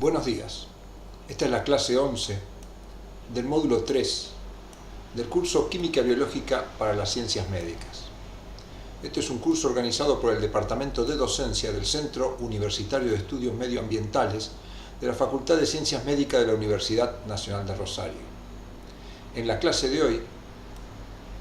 Buenos días. Esta es la clase 11 del módulo 3 del curso Química Biológica para las Ciencias Médicas. Este es un curso organizado por el Departamento de Docencia del Centro Universitario de Estudios Medioambientales de la Facultad de Ciencias Médicas de la Universidad Nacional de Rosario. En la clase de hoy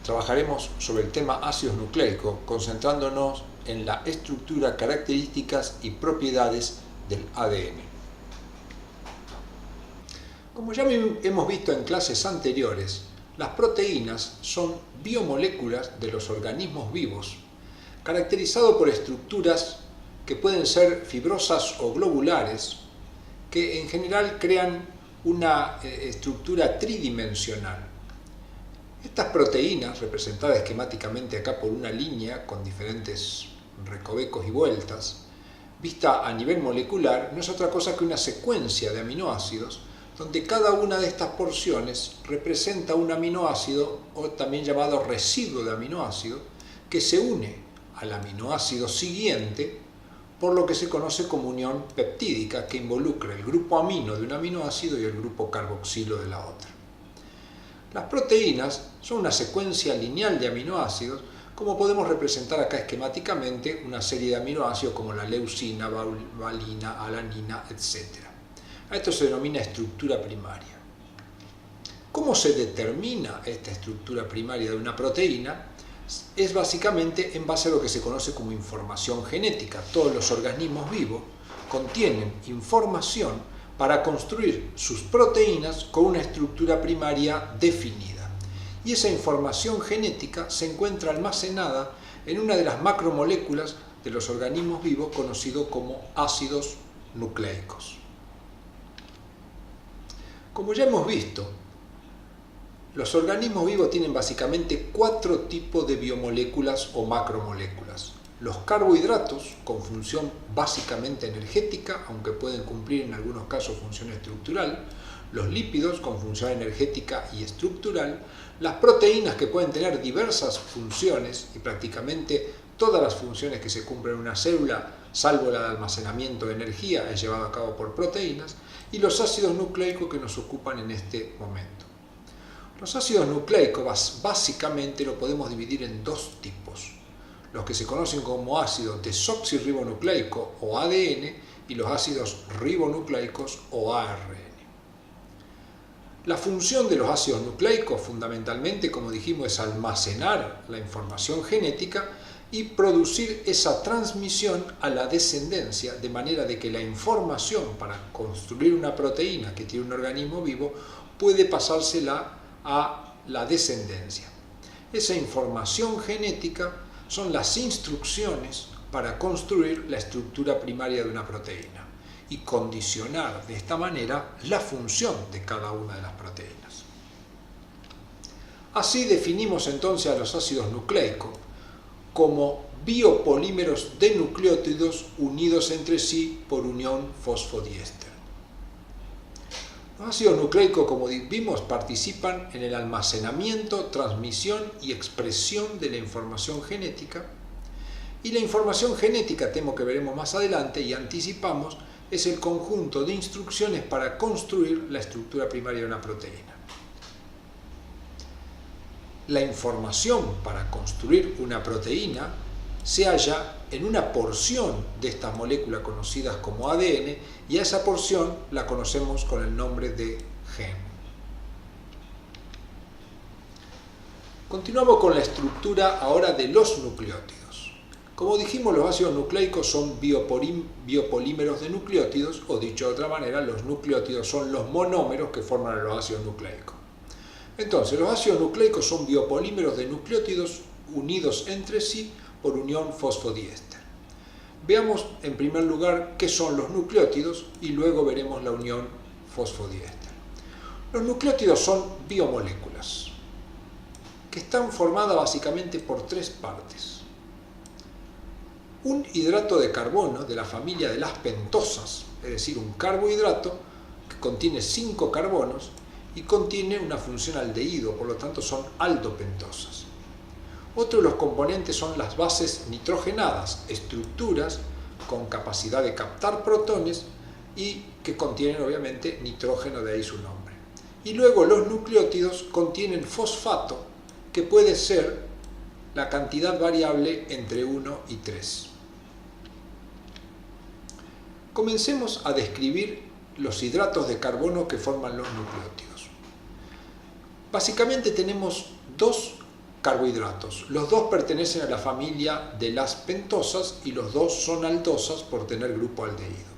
trabajaremos sobre el tema ácidos nucleicos, concentrándonos en la estructura, características y propiedades del ADN. Como ya hemos visto en clases anteriores, las proteínas son biomoléculas de los organismos vivos, caracterizadas por estructuras que pueden ser fibrosas o globulares, que en general crean una estructura tridimensional. Estas proteínas, representadas esquemáticamente acá por una línea con diferentes recovecos y vueltas, vista a nivel molecular, no es otra cosa que una secuencia de aminoácidos donde cada una de estas porciones representa un aminoácido, o también llamado residuo de aminoácido, que se une al aminoácido siguiente por lo que se conoce como unión peptídica, que involucra el grupo amino de un aminoácido y el grupo carboxilo de la otra. Las proteínas son una secuencia lineal de aminoácidos, como podemos representar acá esquemáticamente una serie de aminoácidos como la leucina, valina, alanina, etc. A esto se denomina estructura primaria. ¿Cómo se determina esta estructura primaria de una proteína? Es básicamente en base a lo que se conoce como información genética. Todos los organismos vivos contienen información para construir sus proteínas con una estructura primaria definida. Y esa información genética se encuentra almacenada en una de las macromoléculas de los organismos vivos conocido como ácidos nucleicos. Como ya hemos visto, los organismos vivos tienen básicamente 4 tipos de biomoléculas o macromoléculas. Los carbohidratos, con función básicamente energética, aunque pueden cumplir en algunos casos función estructural, los lípidos, con función energética y estructural, las proteínas, que pueden tener diversas funciones, y prácticamente todas las funciones que se cumplen en una célula, salvo la de almacenamiento de energía, es llevado a cabo por proteínas, y los ácidos nucleicos que nos ocupan en este momento. Los ácidos nucleicos básicamente lo podemos dividir en 2 tipos, los que se conocen como ácido desoxirribonucleico o ADN y los ácidos ribonucleicos o ARN. La función de los ácidos nucleicos fundamentalmente, como dijimos, es almacenar la información genética y producir esa transmisión a la descendencia, de manera de que la información para construir una proteína que tiene un organismo vivo puede pasársela a la descendencia. Esa información genética son las instrucciones para construir la estructura primaria de una proteína y condicionar de esta manera la función de cada una de las proteínas. Así definimos entonces a los ácidos nucleicos como biopolímeros de nucleótidos unidos entre sí por unión fosfodiéster. Los ácidos nucleicos, como vimos, participan en el almacenamiento, transmisión y expresión de la información genética. Y la información genética, temo que veremos más adelante y anticipamos, es el conjunto de instrucciones para construir la estructura primaria de una proteína. La información para construir una proteína se halla en una porción de estas moléculas conocidas como ADN, y a esa porción la conocemos con el nombre de gen. Continuamos con la estructura ahora de los nucleótidos. Como dijimos, los ácidos nucleicos son biopolímeros de nucleótidos, o dicho de otra manera, los nucleótidos son los monómeros que forman a los ácidos nucleicos. Entonces, los ácidos nucleicos son biopolímeros de nucleótidos unidos entre sí por unión fosfodiéster. Veamos en primer lugar qué son los nucleótidos y luego veremos la unión fosfodiéster. Los nucleótidos son biomoléculas que están formadas básicamente por 3 partes. Un hidrato de carbono de la familia de las pentosas, es decir, un carbohidrato que contiene 5 carbonos y contiene una función aldehído, por lo tanto son aldopentosas. Otro de los componentes son las bases nitrogenadas, estructuras con capacidad de captar protones y que contienen obviamente nitrógeno, de ahí su nombre. Y luego los nucleótidos contienen fosfato, que puede ser la cantidad variable entre 1 y 3. Comencemos a describir los hidratos de carbono que forman los nucleótidos. Básicamente tenemos dos carbohidratos. Los dos pertenecen a la familia de las pentosas y los dos son aldosas por tener grupo aldehído.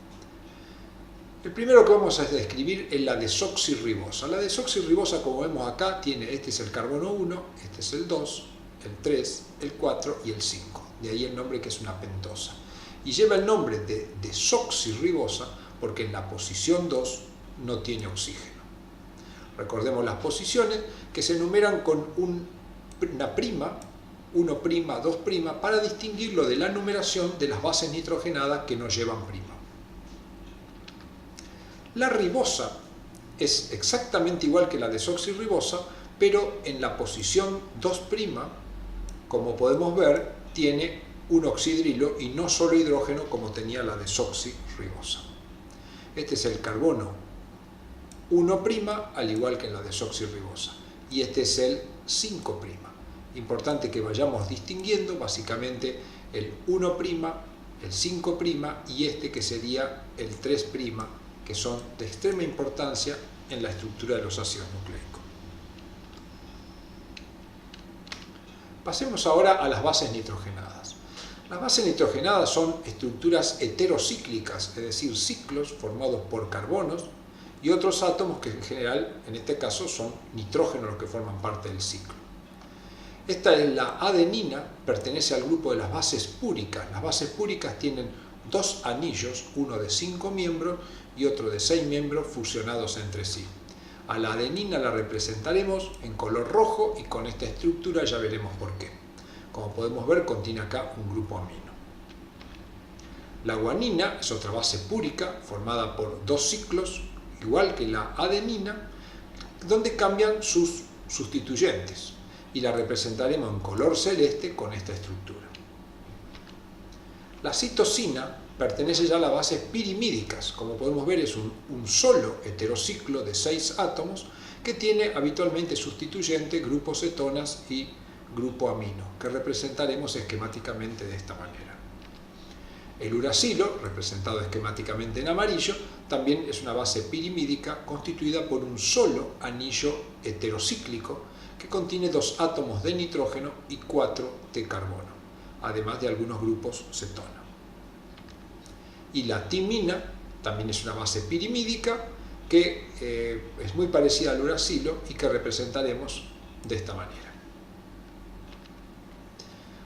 El primero que vamos a describir es la desoxirribosa. La desoxirribosa, como vemos acá, tiene, este es el carbono 1, este es el 2, el 3, el 4 y el 5. De ahí el nombre que es una pentosa. Y lleva el nombre de desoxirribosa porque en la posición 2 no tiene oxígeno. Recordemos las posiciones que se enumeran con una prima, 1', 2', para distinguirlo de la numeración de las bases nitrogenadas que no llevan prima. La ribosa es exactamente igual que la desoxirribosa, pero en la posición 2', como podemos ver, tiene un oxidrilo y no solo hidrógeno como tenía la desoxirribosa. Este es el carbono 1', al igual que en la desoxirribosa, y este es el 5'. Importante que vayamos distinguiendo básicamente el 1', el 5' y este que sería el 3', que son de extrema importancia en la estructura de los ácidos nucleicos. Pasemos ahora a las bases nitrogenadas. Las bases nitrogenadas son estructuras heterocíclicas, es decir, ciclos formados por carbonos y otros átomos que en general, en este caso, son nitrógenos los que forman parte del ciclo. Esta es la adenina, pertenece al grupo de las bases púricas. Las bases púricas tienen dos anillos, uno de 5 miembros y otro de 6 miembros fusionados entre sí. A la adenina la representaremos en color rojo y con esta estructura ya veremos por qué. Como podemos ver, contiene acá un grupo amino. La guanina es otra base púrica formada por dos ciclos, igual que la adenina, donde cambian sus sustituyentes y la representaremos en color celeste con esta estructura. La citosina pertenece ya a las bases pirimídicas. Como podemos ver, es un solo heterociclo de 6 átomos que tiene habitualmente sustituyente grupo cetonas y grupo amino, que representaremos esquemáticamente de esta manera. El uracilo, representado esquemáticamente en amarillo, también es una base pirimídica constituida por un solo anillo heterocíclico que contiene 2 átomos de nitrógeno y 4 de carbono, además de algunos grupos cetona. Y la timina también es una base pirimídica que es muy parecida al uracilo y que representaremos de esta manera.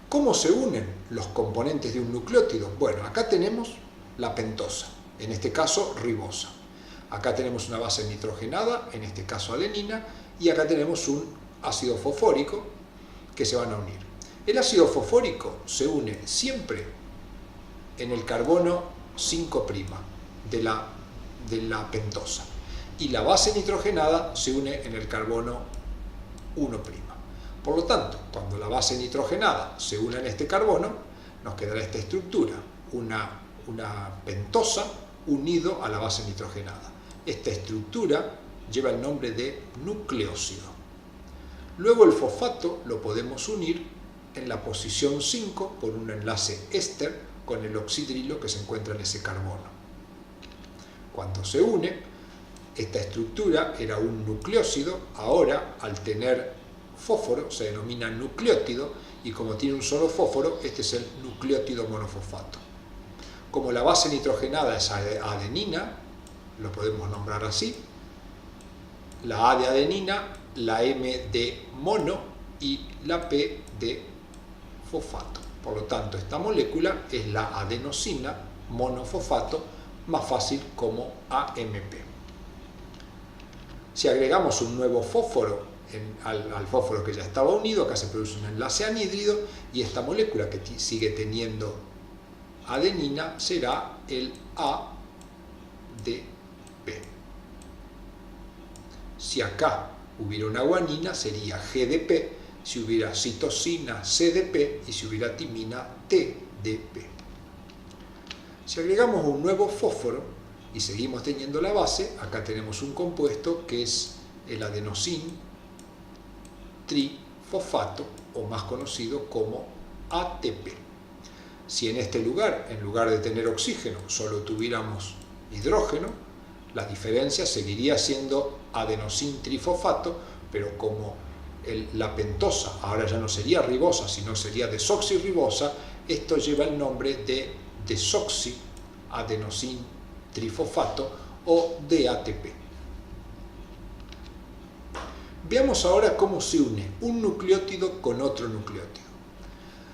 ¿Cómo se unen los componentes de un nucleótido? Bueno, acá tenemos la pentosa, en este caso ribosa. Acá tenemos una base nitrogenada, en este caso adenina, y acá tenemos un ácido fosfórico que se van a unir. El ácido fosfórico se une siempre en el carbono 5' de la pentosa y la base nitrogenada se une en el carbono 1'. Por lo tanto, cuando la base nitrogenada se une en este carbono, nos quedará esta estructura, una pentosa unido a la base nitrogenada. Esta estructura lleva el nombre de nucleósido. Luego el fosfato lo podemos unir en la posición 5 por un enlace éster con el oxidrilo que se encuentra en ese carbono. Cuando se une, esta estructura era un nucleósido, ahora al tener fósforo se denomina nucleótido y como tiene un solo fósforo, este es el nucleótido monofosfato. Como la base nitrogenada es adenina, lo podemos nombrar así, la A de adenina, la M de mono y la P de fosfato. Por lo tanto, esta molécula es la adenosina monofosfato, más fácil como AMP. Si agregamos un nuevo fósforo al fósforo que ya estaba unido, acá se produce un enlace anhídrido y esta molécula que sigue teniendo adenina será el ADP. Si acá hubiera una guanina sería GDP, si hubiera citosina CDP y si hubiera timina TDP. Si agregamos un nuevo fósforo, y seguimos teniendo la base, acá tenemos un compuesto que es el adenosin trifosfato, o más conocido como ATP. Si en este lugar, en lugar de tener oxígeno, solo tuviéramos hidrógeno, la diferencia seguiría siendo adenosin trifosfato, pero como la pentosa ahora ya no sería ribosa, sino sería desoxirribosa, esto lleva el nombre de desoxiadenosin trifosfato o DATP. Veamos ahora cómo se une un nucleótido con otro nucleótido.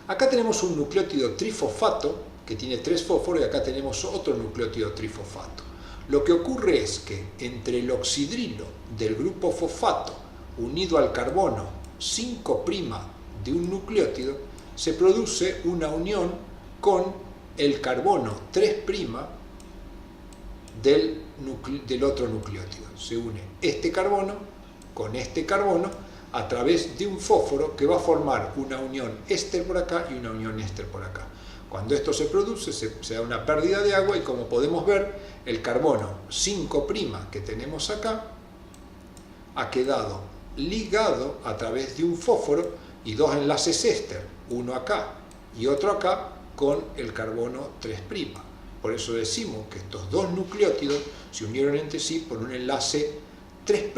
Acá tenemos un nucleótido trifosfato que tiene 3 fósforos y acá tenemos otro nucleótido trifosfato. Lo que ocurre es que entre el oxidrilo del grupo fosfato unido al carbono 5' de un nucleótido se produce una unión con el carbono 3' del otro nucleótido. Se une este carbono con este carbono a través de un fósforo que va a formar una unión éster por acá y una unión éster por acá. Cuando esto se produce, se da una pérdida de agua y como podemos ver, el carbono 5' que tenemos acá ha quedado ligado a través de un fósforo y 2 enlaces éster, uno acá y otro acá, con el carbono 3'. Por eso decimos que estos dos nucleótidos se unieron entre sí por un enlace 3',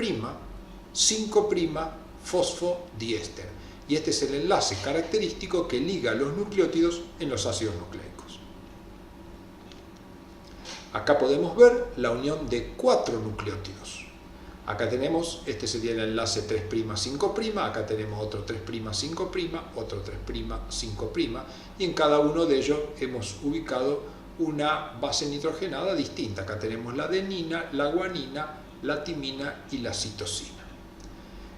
5' fosfodiéster. Y este es el enlace característico que liga los nucleótidos en los ácidos nucleicos. Acá podemos ver la unión de 4 nucleótidos. Acá tenemos, este sería el enlace 3', 5', acá tenemos otro 3', 5', otro 3', 5', y en cada uno de ellos hemos ubicado una base nitrogenada distinta. Acá tenemos la adenina, la guanina, la timina y la citosina.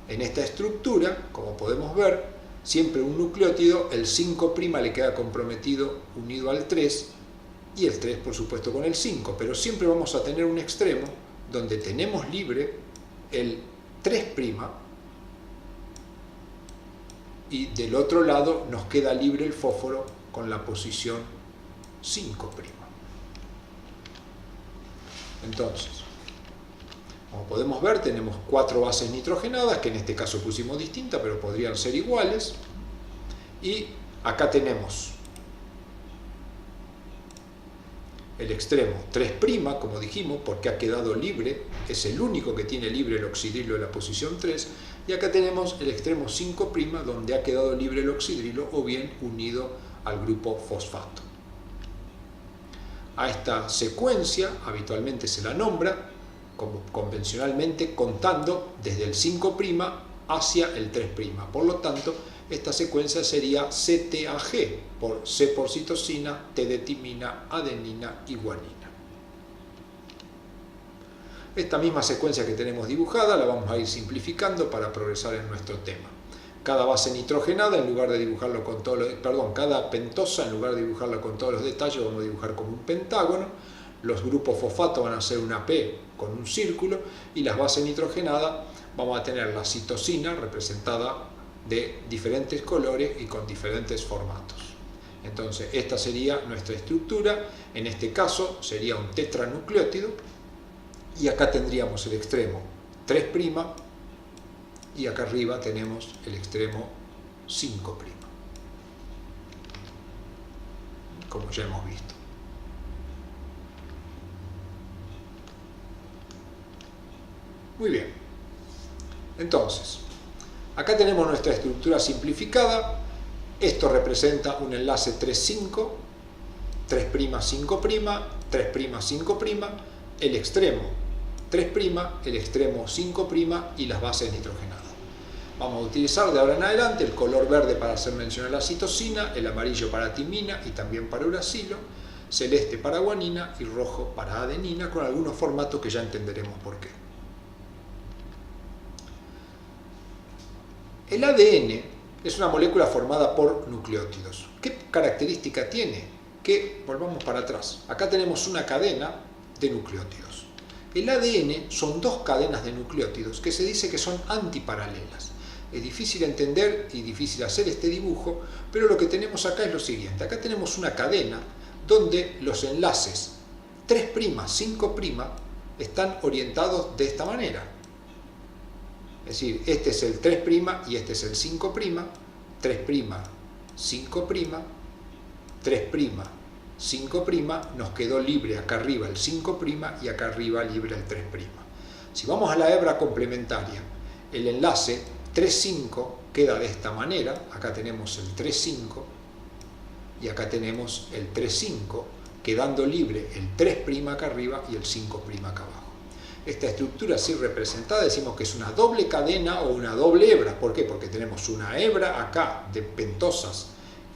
En esta estructura, como podemos ver, siempre un nucleótido, el 5' le queda comprometido unido al 3 y el 3 por supuesto con el 5, pero siempre vamos a tener un extremo donde tenemos libre el 3' y del otro lado nos queda libre el fósforo con la posición 5'. Entonces, como podemos ver, tenemos 4 bases nitrogenadas, que en este caso pusimos distintas, pero podrían ser iguales. Y acá tenemos el extremo 3', como dijimos, porque ha quedado libre, es el único que tiene libre el oxidrilo de la posición 3, y acá tenemos el extremo 5', donde ha quedado libre el oxidrilo o bien unido al grupo fosfato. A esta secuencia habitualmente se la nombra, como convencionalmente, contando desde el 5' hacia el 3'. Por lo tanto, esta secuencia sería CTAG, por C por citosina, T de timina, adenina y guanina. Esta misma secuencia que tenemos dibujada la vamos a ir simplificando para progresar en nuestro tema. Cada base nitrogenada, en lugar de dibujarlo con todos los, cada pentosa, en lugar de dibujarlo con todos los detalles, vamos a dibujar como un pentágono. Los grupos fosfato van a ser una P con un círculo y las bases nitrogenadas vamos a tener la citosina representada de diferentes colores y con diferentes formatos. Entonces esta sería nuestra estructura, en este caso sería un tetranucleótido y acá tendríamos el extremo 3' y acá arriba tenemos el extremo 5', como ya hemos visto. Muy bien, entonces, acá tenemos nuestra estructura simplificada. Esto representa un enlace 3', 3', 5', 3', 5', el extremo 3', el extremo 5' y las bases nitrogenadas. Vamos a utilizar de ahora en adelante el color verde para hacer mención a la citosina, el amarillo para timina y también para uracilo, celeste para guanina y rojo para adenina, con algunos formatos que ya entenderemos por qué. El ADN es una molécula formada por nucleótidos. ¿Qué característica tiene? Que, volvamos para atrás, acá tenemos una cadena de nucleótidos. El ADN son 2 cadenas de nucleótidos que se dice que son antiparalelas. Es difícil entender y difícil hacer este dibujo, pero lo que tenemos acá es lo siguiente. Acá tenemos una cadena donde los enlaces 3', 5', están orientados de esta manera. Es decir, este es el 3' y este es el 5', 3', 5', 3', 5', nos quedó libre acá arriba el 5' y acá arriba libre el 3'. Si vamos a la hebra complementaria, el enlace 3', 5 queda de esta manera. Acá tenemos el 3', 5 y acá tenemos el 3', 5, quedando libre el 3' acá arriba y el 5' acá abajo. Esta estructura así representada decimos que es una doble cadena o una doble hebra. ¿Por qué? Porque tenemos una hebra acá de pentosas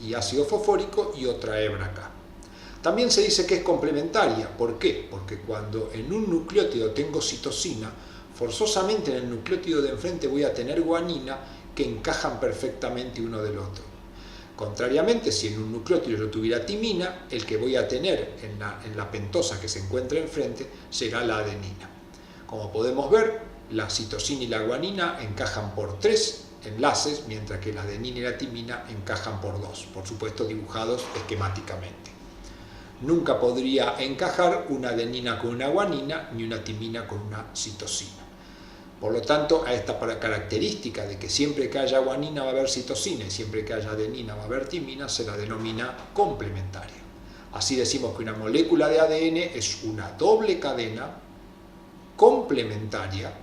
y ácido fosfórico y otra hebra acá. También se dice que es complementaria. ¿Por qué? Porque cuando en un nucleótido tengo citosina, forzosamente en el nucleótido de enfrente voy a tener guanina que encajan perfectamente uno del otro. Contrariamente, si en un nucleótido yo tuviera timina, el que voy a tener en la pentosa que se encuentra enfrente será la adenina. Como podemos ver, la citosina y la guanina encajan por 3 enlaces, mientras que la adenina y la timina encajan por 2, por supuesto dibujados esquemáticamente. Nunca podría encajar una adenina con una guanina ni una timina con una citosina. Por lo tanto, a esta característica de que siempre que haya guanina va a haber citosina y siempre que haya adenina va a haber timina, se la denomina complementaria. Así decimos que una molécula de ADN es una doble cadena complementaria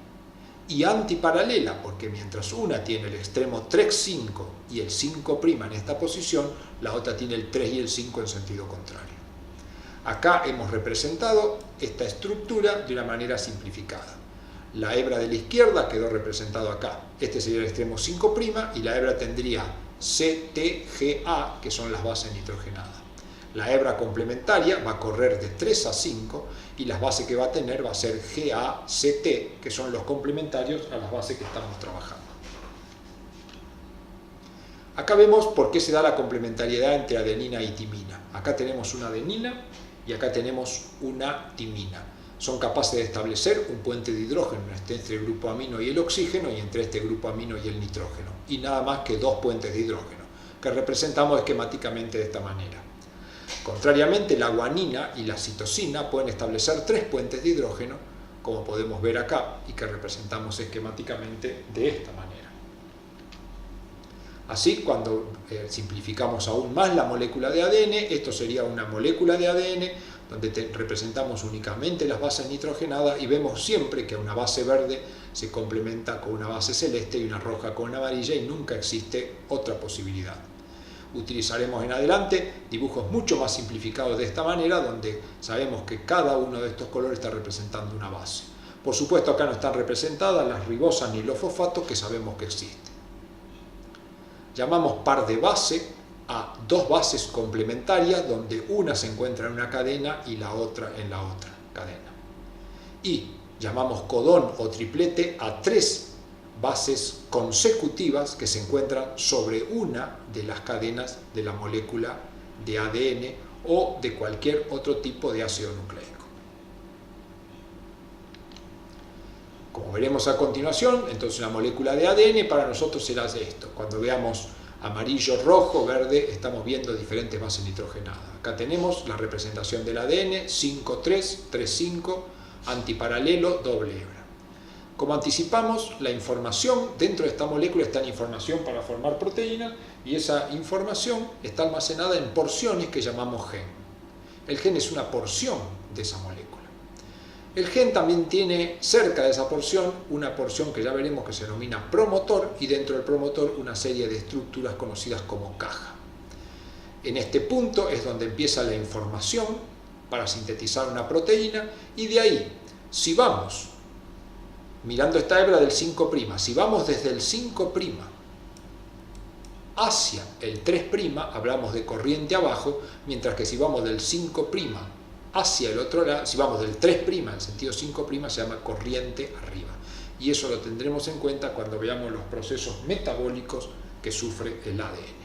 y antiparalela, porque mientras una tiene el extremo 3', 5 y el 5' en esta posición, la otra tiene el 3 y el 5 en sentido contrario. Acá hemos representado esta estructura de una manera simplificada. La hebra de la izquierda quedó representado acá. Este sería el extremo 5' y la hebra tendría CTGA, que son las bases nitrogenadas. La hebra complementaria va a correr de 3 a 5 y las bases que va a tener va a ser GACT, que son los complementarios a las bases que estamos trabajando. Acá vemos por qué se da la complementariedad entre adenina y timina. Acá tenemos una adenina y acá tenemos una timina. Son capaces de establecer un puente de hidrógeno entre el grupo amino y el oxígeno y entre este grupo amino y el nitrógeno. Y nada más que 2 puentes de hidrógeno, que representamos esquemáticamente de esta manera. Contrariamente, la guanina y la citosina pueden establecer 3 puentes de hidrógeno, como podemos ver acá, y que representamos esquemáticamente de esta manera. Así, cuando simplificamos aún más la molécula de ADN, esto sería una molécula de ADN donde representamos únicamente las bases nitrogenadas y vemos siempre que una base verde se complementa con una base celeste y una roja con una amarilla y nunca existe otra posibilidad. Utilizaremos en adelante dibujos mucho más simplificados de esta manera, donde sabemos que cada uno de estos colores está representando una base. Por supuesto, acá no están representadas las ribosas ni los fosfatos que sabemos que existen. Llamamos par de base a 2 bases complementarias, donde una se encuentra en una cadena y la otra en la otra cadena. Y llamamos codón o triplete a 3 bases consecutivas que se encuentran sobre una de las cadenas de la molécula de ADN o de cualquier otro tipo de ácido nucleico. Como veremos a continuación, entonces la molécula de ADN para nosotros será esto. Cuando veamos amarillo, rojo, verde, estamos viendo diferentes bases nitrogenadas. Acá tenemos la representación del ADN, 5'3", 3'5", antiparalelo, doble hebra. Como anticipamos, la información dentro de esta molécula está en información para formar proteínas y esa información está almacenada en porciones que llamamos gen. El gen es una porción de esa molécula. El gen también tiene cerca de esa porción una porción que ya veremos que se denomina promotor y dentro del promotor una serie de estructuras conocidas como caja. En este punto es donde empieza la información para sintetizar una proteína y de ahí, si vamos mirando esta hebra del 5', si vamos desde el 5' hacia el 3', hablamos de corriente abajo, mientras que si vamos del 5' hacia el otro lado, si vamos del 3' en sentido 5', se llama corriente arriba. Y eso lo tendremos en cuenta cuando veamos los procesos metabólicos que sufre el ADN.